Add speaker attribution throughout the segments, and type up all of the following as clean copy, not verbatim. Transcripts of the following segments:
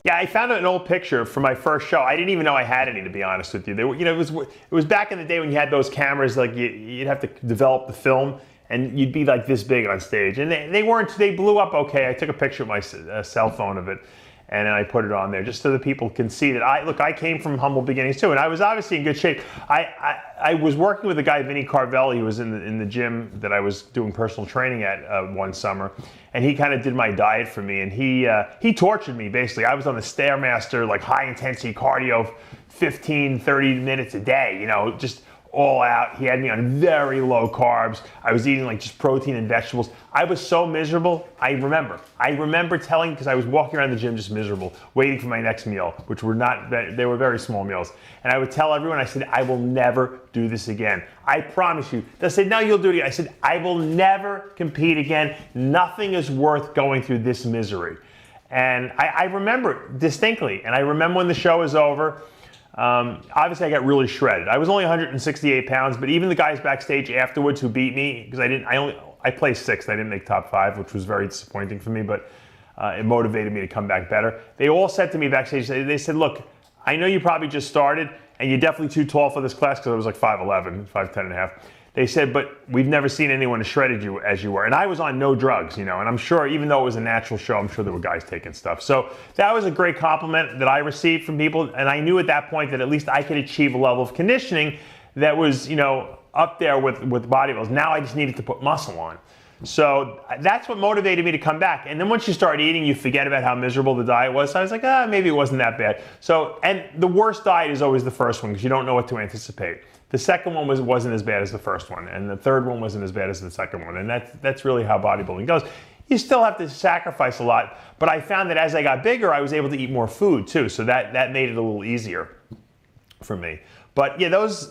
Speaker 1: Yeah, I found an old picture from my first show. I didn't even know I had any, to be honest with you. They were, you know, it was back in the day when you had those cameras, like you'd have to develop the film, and you'd be like this big on stage. And they blew up okay. I took a picture with my cell phone of it, and then I put it on there just so that people can see that I came from humble beginnings too, and I was obviously in good shape. I was working with a guy, Vinny Carvelli, who was in the gym that I was doing personal training at one summer, and he kind of did my diet for me, and he tortured me basically. I was on the Stairmaster, like high intensity cardio, 15, 30 minutes a day, you know, just all out. He had me on very low carbs. I was eating like just protein and vegetables. I was so miserable. I remember telling, because I was walking around the gym just miserable, waiting for my next meal, which were not, they were very small meals. And I would tell everyone, I said, I will never do this again. I promise you. They said, no, you'll do it again. I said, I will never compete again. Nothing is worth going through this misery. And I remember distinctly. And I remember when the show was over, obviously I got really shredded. I was only 168 pounds, but even the guys backstage afterwards who beat me, because I placed 6th, I didn't make top 5, which was very disappointing for me, but it motivated me to come back better. They all said to me backstage, they said, look, I know you probably just started, and you're definitely too tall for this class, because I was like 5'11", 5'10 and a half. They said, but we've never seen anyone as shredded you as you were. And I was on no drugs, you know, and I'm sure, even though it was a natural show, I'm sure there were guys taking stuff. So that was a great compliment that I received from people. And I knew at that point that at least I could achieve a level of conditioning that was, you know, up there with bodybuilders. Now I just needed to put muscle on. So that's what motivated me to come back. And then once you start eating, you forget about how miserable the diet was. So I was like, maybe it wasn't that bad. So, and the worst diet is always the first one, because you don't know what to anticipate. The second one wasn't as bad as the first one, and the third one wasn't as bad as the second one, and that's really how bodybuilding goes. You still have to sacrifice a lot, but I found that as I got bigger, I was able to eat more food too, so that made it a little easier for me. But yeah, those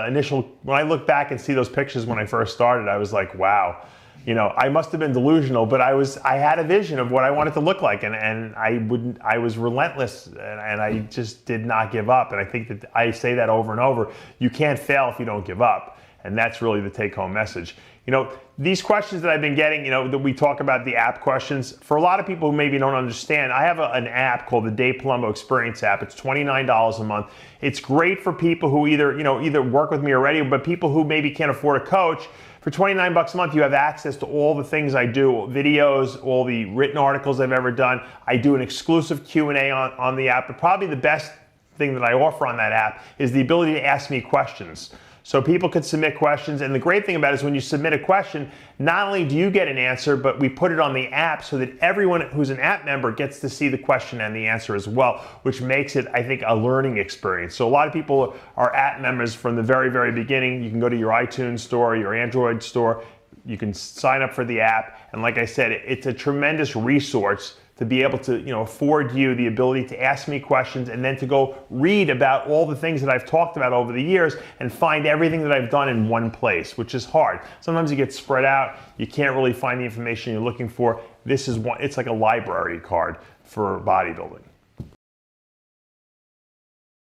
Speaker 1: initial, when I look back and see those pictures when I first started, I was like, wow. You know, I must have been delusional, but I had a vision of what I wanted to look like, and I was relentless, and I just did not give up. And I think that I say that over and over. You can't fail if you don't give up. And that's really the take-home message. You know, these questions that I've been getting, you know, that we talk about, the app questions, for a lot of people who maybe don't understand, I have an app called the Dave Palumbo Experience app. It's $29 a month. It's great for people who either work with me already, but people who maybe can't afford a coach. For $29 a month, you have access to all the things I do, videos, all the written articles I've ever done. I do an exclusive Q&A on the app, but probably the best thing that I offer on that app is the ability to ask me questions. So people could submit questions, and the great thing about it is when you submit a question, not only do you get an answer, but we put it on the app so that everyone who's an app member gets to see the question and the answer as well, which makes it, I think, a learning experience. So a lot of people are app members from the very, very beginning. You can go to your iTunes store, your Android store, you can sign up for the app, and like I said, it's a tremendous resource to be able to, you know, afford you the ability to ask me questions and then to go read about all the things that I've talked about over the years and find everything that I've done in one place, which is hard. Sometimes you get spread out, you can't really find the information you're looking for. This is one, it's like a library card for bodybuilding.